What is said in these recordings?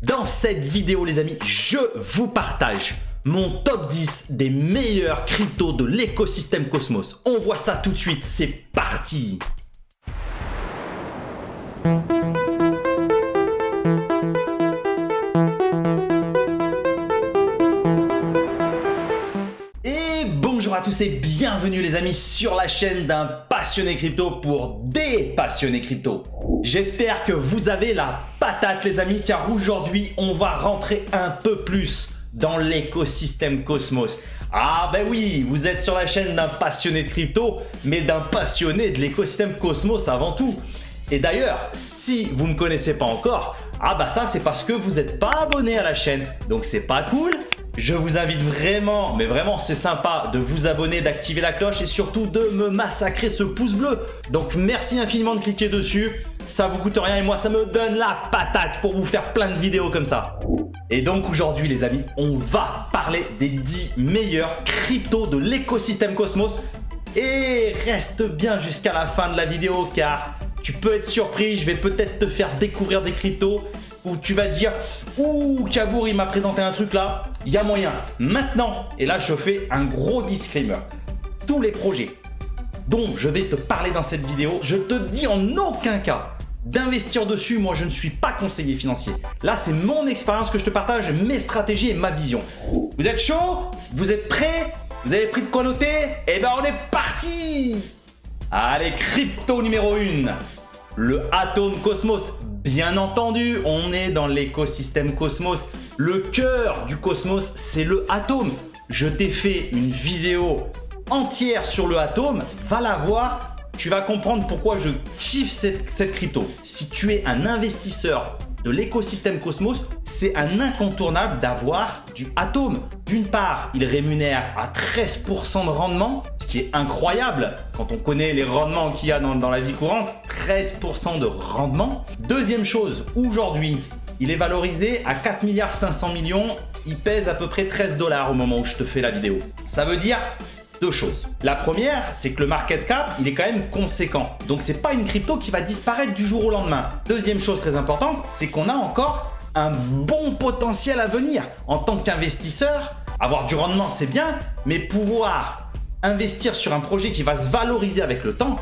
Dans cette vidéo les amis, je vous partage mon top 10 des meilleurs cryptos de l'écosystème Cosmos. On voit ça tout de suite, c'est parti! Bonjour à tous et bienvenue les amis sur la chaîne d'un passionné crypto pour des passionnés crypto. J'espère que vous avez la patate les amis, car aujourd'hui on va rentrer un peu plus dans l'écosystème Cosmos. Ah ben oui, vous êtes sur la chaîne d'un passionné de crypto, mais d'un passionné de l'écosystème Cosmos avant tout. Et d'ailleurs, si vous ne me connaissez pas encore, ah bah ça c'est parce que vous n'êtes pas abonné à la chaîne, donc c'est pas cool. Je vous invite vraiment, mais vraiment c'est sympa de vous abonner, d'activer la cloche et surtout de me massacrer ce pouce bleu. Donc merci infiniment de cliquer dessus, ça vous coûte rien et moi ça me donne la patate pour vous faire plein de vidéos comme ça. Et donc aujourd'hui les amis, on va parler des 10 meilleurs cryptos de l'écosystème Cosmos. Et reste bien jusqu'à la fin de la vidéo car tu peux être surpris, je vais peut-être te faire découvrir des cryptos où tu vas dire « Ouh, Kabour, il m'a présenté un truc là, il y a moyen. » Maintenant, et là je fais un gros disclaimer, tous les projets dont je vais te parler dans cette vidéo, je te dis en aucun cas d'investir dessus. Moi, je ne suis pas conseiller financier. Là, c'est mon expérience que je te partage, mes stratégies et ma vision. Vous êtes chaud? Vous êtes prêts? Vous avez pris de quoi noter? Eh ben, on est parti! Allez, crypto numéro 1, le Atom Cosmos. Bien entendu, on est dans l'écosystème Cosmos. Le cœur du Cosmos, c'est le Atom. Je t'ai fait une vidéo entière sur le Atom. Va la voir. Tu vas comprendre pourquoi je kiffe cette crypto. Si tu es un investisseur de l'écosystème Cosmos, c'est un incontournable d'avoir du Atom. D'une part, il rémunère à 13% de rendement, ce qui est incroyable quand on connaît les rendements qu'il y a dans la vie courante. 13% de rendement. Deuxième chose, aujourd'hui, il est valorisé à 4,5 milliards. Il pèse à peu près 13 $ au moment où je te fais la vidéo. Ça veut dire deux choses. La première, c'est que le market cap, il est quand même conséquent. Donc, c'est pas une crypto qui va disparaître du jour au lendemain. Deuxième chose très importante, c'est qu'on a encore un bon potentiel à venir. En tant qu'investisseur, avoir du rendement, c'est bien, mais pouvoir investir sur un projet qui va se valoriser avec le temps,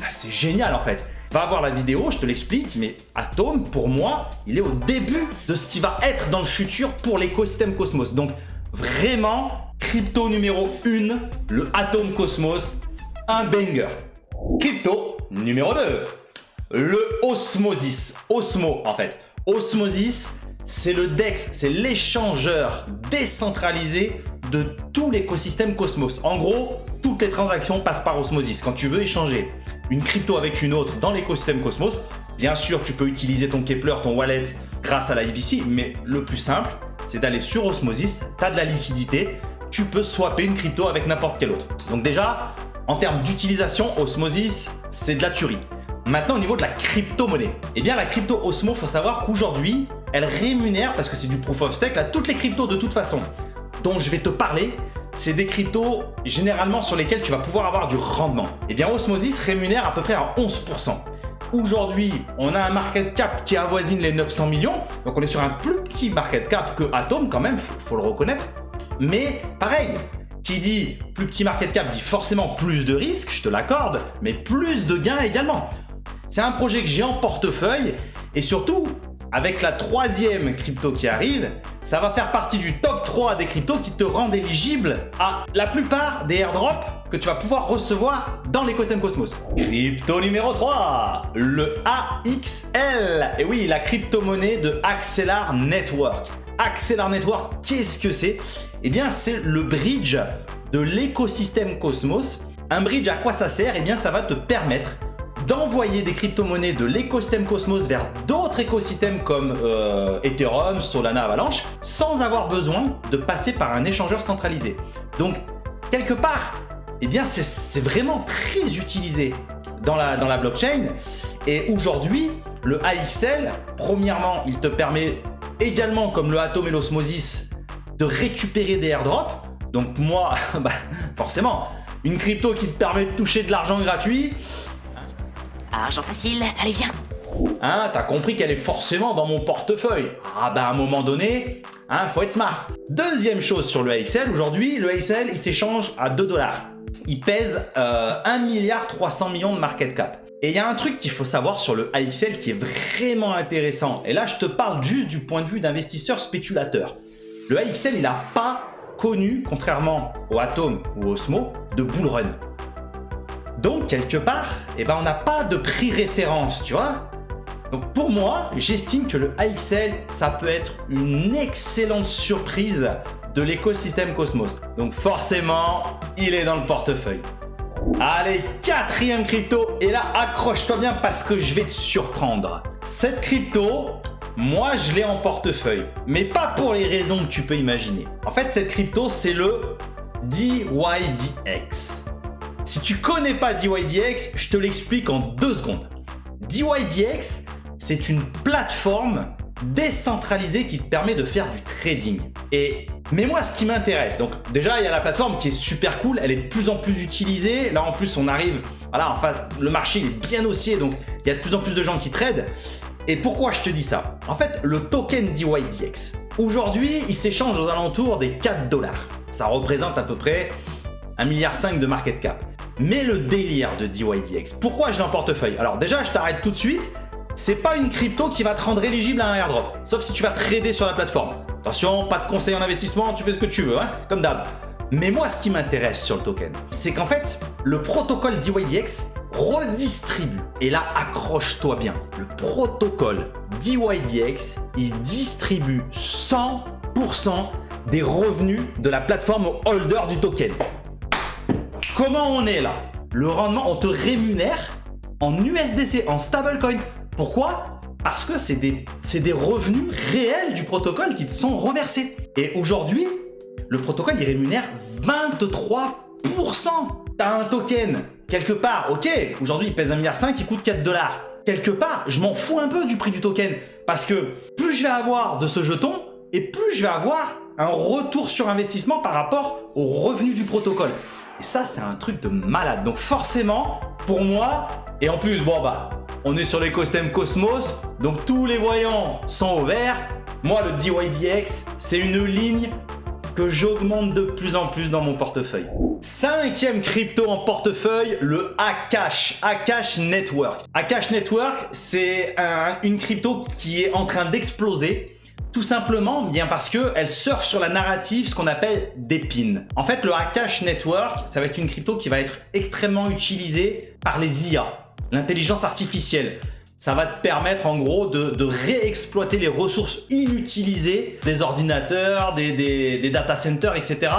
c'est génial en fait. Va voir la vidéo, je te l'explique, mais Atom, pour moi, il est au début de ce qui va être dans le futur pour l'écosystème Cosmos. Donc, vraiment, crypto numéro 1, le Atom Cosmos, un banger. Crypto numéro 2, le Osmosis. Osmo en fait. Osmosis, c'est le DEX, c'est l'échangeur décentralisé de tout l'écosystème Cosmos. En gros, toutes les transactions passent par Osmosis. Quand tu veux échanger une crypto avec une autre dans l'écosystème Cosmos, bien sûr, tu peux utiliser ton Keplr, ton wallet grâce à la IBC, mais le plus simple, c'est d'aller sur Osmosis, tu as de la liquidité, tu peux swapper une crypto avec n'importe quelle autre. Donc déjà, en termes d'utilisation, Osmosis, c'est de la tuerie. Maintenant, au niveau de la crypto-monnaie, eh bien la crypto Osmo, il faut savoir qu'aujourd'hui, elle rémunère, parce que c'est du proof of stake, là, toutes les cryptos de toute façon dont je vais te parler, c'est des cryptos généralement sur lesquels tu vas pouvoir avoir du rendement. Eh bien Osmosis rémunère à peu près à 11%. Aujourd'hui, on a un market cap qui avoisine les 900 millions, donc on est sur un plus petit market cap que Atom quand même, faut le reconnaître. Mais pareil, qui dit plus petit market cap dit forcément plus de risques, je te l'accorde, mais plus de gains également. C'est un projet que j'ai en portefeuille et surtout, avec la troisième crypto qui arrive, ça va faire partie du top 3 des cryptos qui te rendent éligible à la plupart des airdrops que tu vas pouvoir recevoir dans l'écosystème Cosmos. Crypto numéro 3, le AXL. Et oui, la crypto-monnaie de Axelar Network. Axelar Network, qu'est-ce que c'est? Eh bien, c'est le bridge de l'écosystème Cosmos. Un bridge, à quoi ça sert? Eh bien, ça va te permettre d'envoyer des crypto-monnaies de l'écosystème Cosmos vers d'autres écosystèmes comme Ethereum, Solana, Avalanche, sans avoir besoin de passer par un échangeur centralisé. Donc, quelque part, eh bien, c'est vraiment très utilisé dans la blockchain. Et aujourd'hui, le AXL, premièrement, il te permet également, comme le Atom et l'Osmosis, de récupérer des airdrops. Donc moi, forcément, une crypto qui te permet de toucher de l'argent gratuit. Argent facile, allez viens. Hein, t'as compris qu'elle est forcément dans mon portefeuille. Ah bah à un moment donné, hein, faut être smart. Deuxième chose sur le AXL, aujourd'hui, le AXL, il s'échange à 2 $. Il pèse 1,3 milliard de market cap. Et il y a un truc qu'il faut savoir sur le AXL qui est vraiment intéressant. Et là, je te parle juste du point de vue d'investisseur spéculateur. Le AXL, il n'a pas connu, contrairement au Atom ou au Osmo, de bull run. Donc, quelque part, eh ben, on n'a pas de prix référence, tu vois. Donc, pour moi, j'estime que le AXL, ça peut être une excellente surprise de l'écosystème Cosmos. Donc, forcément, il est dans le portefeuille. Allez, quatrième crypto, et là, accroche-toi bien parce que je vais te surprendre. Cette crypto, moi, je l'ai en portefeuille, mais pas pour les raisons que tu peux imaginer. En fait, cette crypto, c'est le DYDX. Si tu connais pas DYDX, je te l'explique en 2 secondes. DYDX, c'est une plateforme décentralisée qui te permet de faire du trading. Mais moi, ce qui m'intéresse, donc déjà, il y a la plateforme qui est super cool, elle est de plus en plus utilisée. Là, en plus, on arrive, voilà, enfin, le marché il est bien haussier, donc il y a de plus en plus de gens qui tradent. Et pourquoi je te dis ça? En fait, le token DYDX, aujourd'hui, il s'échange aux alentours des 4 $. Ça représente à peu près 1,5 milliard de market cap. Mais le délire de DYDX, pourquoi je l'ai en portefeuille? Alors déjà, je t'arrête tout de suite. C'est pas une crypto qui va te rendre éligible à un airdrop, sauf si tu vas trader sur la plateforme. Attention, pas de conseil en investissement, tu fais ce que tu veux, hein, comme d'hab. Mais moi, ce qui m'intéresse sur le token, c'est qu'en fait, le protocole DYDX redistribue. Et là, accroche-toi bien. Le protocole DYDX, il distribue 100% des revenus de la plateforme au holder du token. Comment on est là? Le rendement, on te rémunère en USDC, en stablecoin. Pourquoi? Parce que c'est des revenus réels du protocole qui te sont reversés. Et aujourd'hui, le protocole il rémunère 23%. T'as un token, quelque part, ok, aujourd'hui il pèse 1,5 milliard, il coûte 4 $. Quelque part, je m'en fous un peu du prix du token. Parce que plus je vais avoir de ce jeton, et plus je vais avoir un retour sur investissement par rapport aux revenus du protocole. Et ça, c'est un truc de malade. Donc forcément, pour moi, et en plus, bon bah, on est sur l'écosystème Cosmos, donc tous les voyants sont au vert. Moi, le DYDX, c'est une ligne que j'augmente de plus en plus dans mon portefeuille. Cinquième crypto en portefeuille, le Akash Network. Akash Network, c'est une crypto qui est en train d'exploser. Tout simplement bien parce qu'elle surfe sur la narrative, ce qu'on appelle des pins. En fait, le Akash Network, ça va être une crypto qui va être extrêmement utilisée par les IA, l'intelligence artificielle. Ça va te permettre en gros de réexploiter les ressources inutilisées des ordinateurs, des data centers, etc.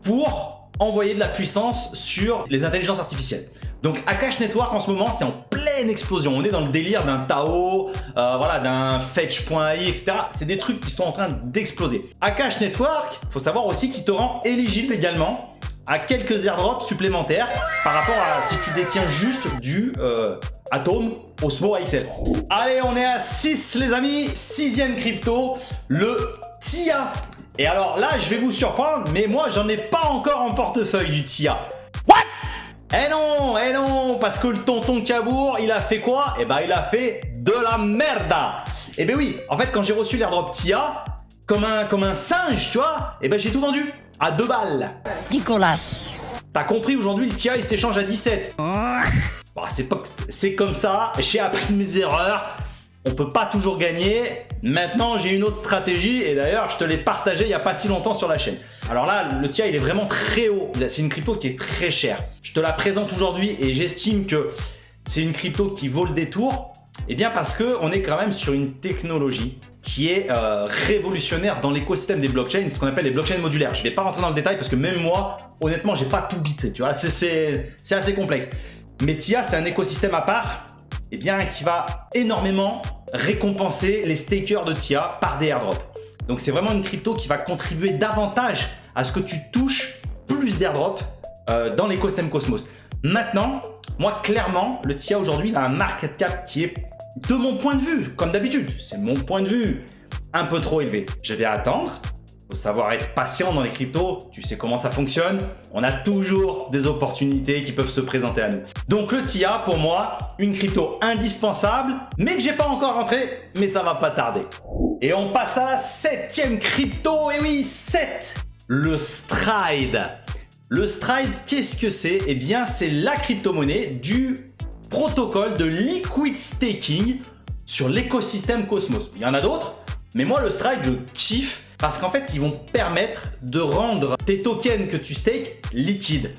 pour envoyer de la puissance sur les intelligences artificielles. Donc Akash Network en ce moment c'est en pleine explosion, on est dans le délire d'un Tao, voilà, d'un Fetch.ai, etc. C'est des trucs qui sont en train d'exploser. Akash Network, il faut savoir aussi qu'il te rend éligible également à quelques airdrops supplémentaires par rapport à si tu détiens juste du Atom, Osmo, AXL. Allez, on est à 6 les amis, 6e crypto, le TIA. Et alors là, je vais vous surprendre, mais moi j'en ai pas encore en portefeuille du TIA. What? Eh non, parce que le tonton Cabour, il a fait quoi? Eh ben, il a fait de la merda. Eh ben oui, en fait, quand j'ai reçu l'airdrop TIA, comme un singe, tu vois, eh ben j'ai tout vendu à 2 balles. Nicolas. T'as compris, aujourd'hui, le TIA, il s'échange à 17. Bon, c'est comme ça, j'ai appris de mes erreurs. On peut pas toujours gagner. Maintenant, j'ai une autre stratégie et d'ailleurs, je te l'ai partagé il n'y a pas si longtemps sur la chaîne. Alors là, le TIA, il est vraiment très haut. C'est une crypto qui est très chère. Je te la présente aujourd'hui et j'estime que c'est une crypto qui vaut le détour. Eh bien parce qu'on est quand même sur une technologie qui est révolutionnaire dans l'écosystème des blockchains, ce qu'on appelle les blockchains modulaires. Je ne vais pas rentrer dans le détail parce que même moi, honnêtement, j'ai pas tout bité. Tu vois, c'est assez complexe. Mais TIA, c'est un écosystème à part. Eh bien, qui va énormément récompenser les stakers de TIA par des airdrops. Donc c'est vraiment une crypto qui va contribuer davantage à ce que tu touches plus d'airdrops dans l'écosystème Cosmos. Maintenant, moi clairement, le TIA aujourd'hui a un market cap qui est, de mon point de vue, comme d'habitude, c'est mon point de vue, un peu trop élevé. Je vais attendre Faut savoir être patient dans les cryptos, tu sais comment ça fonctionne. On a toujours des opportunités qui peuvent se présenter à nous. Donc le TIA, pour moi, une crypto indispensable, mais que j'ai pas encore rentré, mais ça va pas tarder. Et on passe à la 7e crypto, et oui, 7, le Stride. Le Stride, qu'est-ce que c'est? Eh bien, c'est la crypto-monnaie du protocole de liquid staking sur l'écosystème Cosmos. Il y en a d'autres, mais moi, le Stride, je kiffe. Parce qu'en fait, ils vont permettre de rendre tes tokens que tu stakes liquides.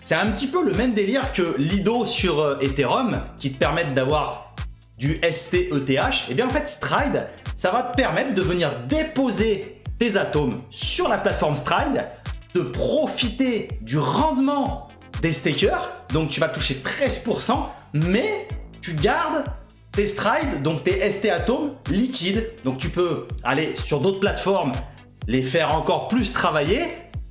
C'est un petit peu le même délire que Lido sur Ethereum qui te permettent d'avoir du STETH. Et bien en fait, Stride, ça va te permettre de venir déposer tes atomes sur la plateforme Stride, de profiter du rendement des stakers. Donc tu vas toucher 13%, mais tu gardes tes Stride, donc tes ST atomes liquides. Donc tu peux aller sur d'autres plateformes, les faire encore plus travailler.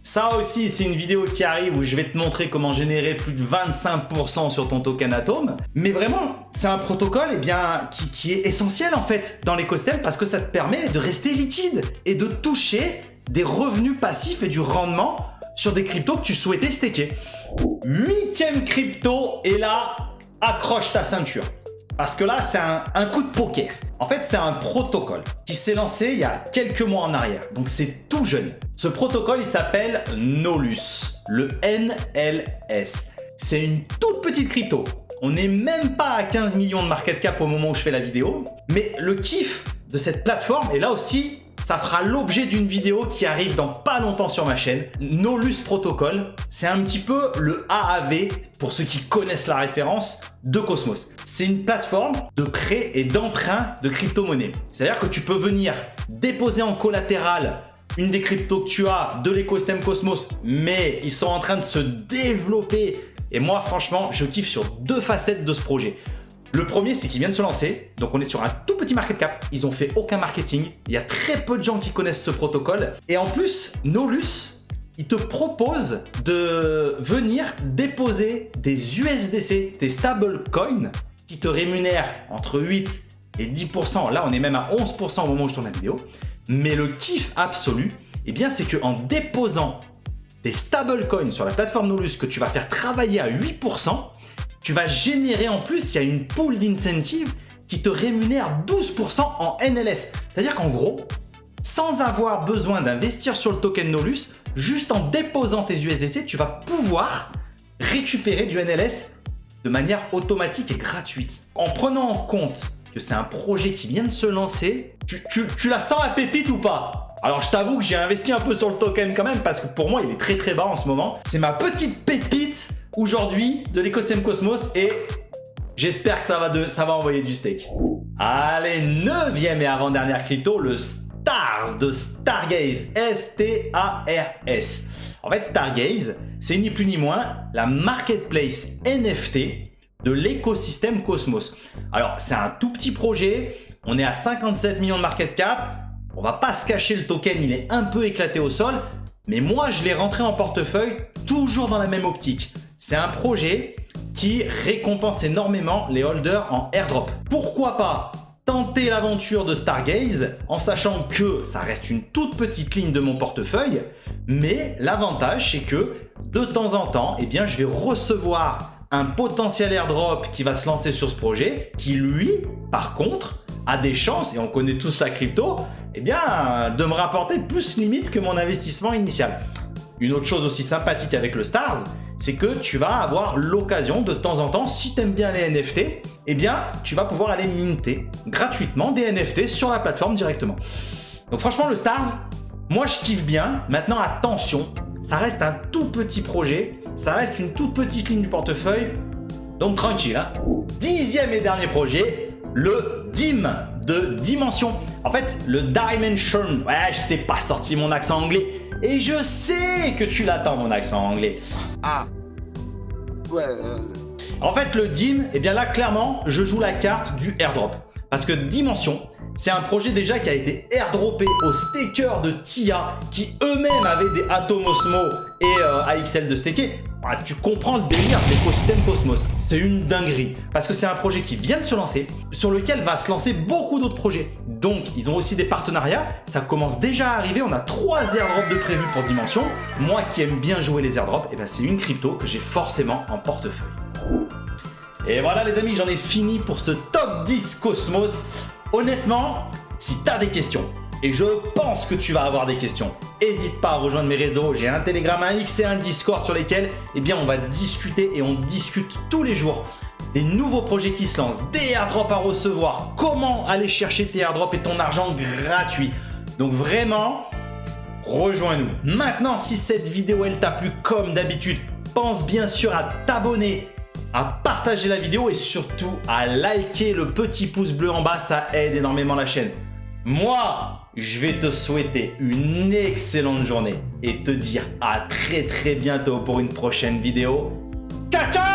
Ça aussi, c'est une vidéo qui arrive où je vais te montrer comment générer plus de 25% sur ton token atome. Mais vraiment, c'est un protocole qui est essentiel en fait dans l'écosystème parce que ça te permet de rester liquide et de toucher des revenus passifs et du rendement sur des cryptos que tu souhaitais staker. 8e crypto, et là, accroche ta ceinture. Parce que là, c'est un coup de poker. En fait, c'est un protocole qui s'est lancé il y a quelques mois en arrière. Donc, c'est tout jeune. Ce protocole, il s'appelle Nolus, le NLS. C'est une toute petite crypto. On n'est même pas à 15 millions de market cap au moment où je fais la vidéo. Mais le kiff de cette plateforme, et là aussi, ça fera l'objet d'une vidéo qui arrive dans pas longtemps sur ma chaîne. Nolus Protocol, c'est un petit peu le AAV, pour ceux qui connaissent la référence, de Cosmos. C'est une plateforme de prêt et d'emprunt de crypto-monnaie. C'est-à-dire que tu peux venir déposer en collatéral une des cryptos que tu as de l'écosystème Cosmos, mais ils sont en train de se développer. Et moi, franchement, je kiffe sur deux facettes de ce projet. Le premier, c'est qu'ils viennent de se lancer, donc on est sur un tout petit market cap, ils ont fait aucun marketing, il y a très peu de gens qui connaissent ce protocole, et en plus, Nolus, il te propose de venir déposer des USDC, des stablecoins, qui te rémunèrent entre 8 et 10%, là on est même à 11% au moment où je tourne la vidéo, mais le kiff absolu, eh bien c'est qu'en déposant des stablecoins sur la plateforme Nolus que tu vas faire travailler à 8%, tu vas générer en plus, il y a une pool d'incentives qui te rémunère 12% en NLS. C'est-à-dire qu'en gros, sans avoir besoin d'investir sur le token Nolus, juste en déposant tes USDC, tu vas pouvoir récupérer du NLS de manière automatique et gratuite. En prenant en compte que c'est un projet qui vient de se lancer, tu la sens la pépite ou pas? Alors je t'avoue que j'ai investi un peu sur le token quand même parce que pour moi il est très bas en ce moment. C'est ma petite pépite aujourd'hui de l'écosystème Cosmos et j'espère que ça va envoyer du steak. Allez, 9e et avant-dernière crypto, le Stars de Stargaze, S-T-A-R-S. En fait, Stargaze, c'est ni plus ni moins la marketplace NFT de l'écosystème Cosmos. Alors, c'est un tout petit projet, on est à 57 millions de market cap, on va pas se cacher, le token, il est un peu éclaté au sol, mais moi, je l'ai rentré en portefeuille toujours dans la même optique. C'est un projet qui récompense énormément les holders en airdrop. Pourquoi pas tenter l'aventure de Stargaze en sachant que ça reste une toute petite ligne de mon portefeuille, mais l'avantage c'est que de temps en temps, eh bien, je vais recevoir un potentiel airdrop qui va se lancer sur ce projet qui lui, par contre, a des chances, et on connaît tous la crypto, eh bien, de me rapporter plus limite que mon investissement initial. Une autre chose aussi sympathique avec le Stars, c'est que tu vas avoir l'occasion de temps en temps, si tu aimes bien les NFT, eh bien, tu vas pouvoir aller minter gratuitement des NFT sur la plateforme directement. Donc franchement, le Stars, moi je kiffe bien. Maintenant, attention, ça reste un tout petit projet, ça reste une toute petite ligne du portefeuille, donc tranquille. Hein. 10e et dernier projet, le DIM de Dimension. En fait, le Dimension, ouais, je t'ai pas sorti mon accent anglais. Et je sais que tu l'attends, mon accent anglais. Ah. Ouais. En fait, le DIM, eh bien là, clairement, je joue la carte du airdrop. Parce que Dimension, c'est un projet déjà qui a été airdroppé aux stakers de TIA qui eux-mêmes avaient des Atom Osmo et AXL de staker. tu comprends le délire de l'écosystème Cosmos. C'est une dinguerie. Parce que c'est un projet qui vient de se lancer, sur lequel va se lancer beaucoup d'autres projets. Donc, ils ont aussi des partenariats. Ça commence déjà à arriver. On a 3 airdrops de prévus pour Dimension. Moi qui aime bien jouer les airdrops, et ben c'est une crypto que j'ai forcément en portefeuille. Et voilà les amis, j'en ai fini pour ce top 10 Cosmos. Honnêtement, si tu as des questions, et je pense que tu vas avoir des questions, n'hésite pas à rejoindre mes réseaux. J'ai un Telegram, un X et un Discord sur lesquels on va discuter et on discute tous les jours des nouveaux projets qui se lancent, des airdrops à recevoir, comment aller chercher tes airdrops et ton argent gratuit. Donc vraiment, rejoins-nous. Maintenant, si cette vidéo elle t'a plu comme d'habitude, pense bien sûr à t'abonner, à partager la vidéo et surtout à liker le petit pouce bleu en bas, ça aide énormément la chaîne. Moi, je vais te souhaiter une excellente journée et te dire à très bientôt pour une prochaine vidéo. Ciao, ciao!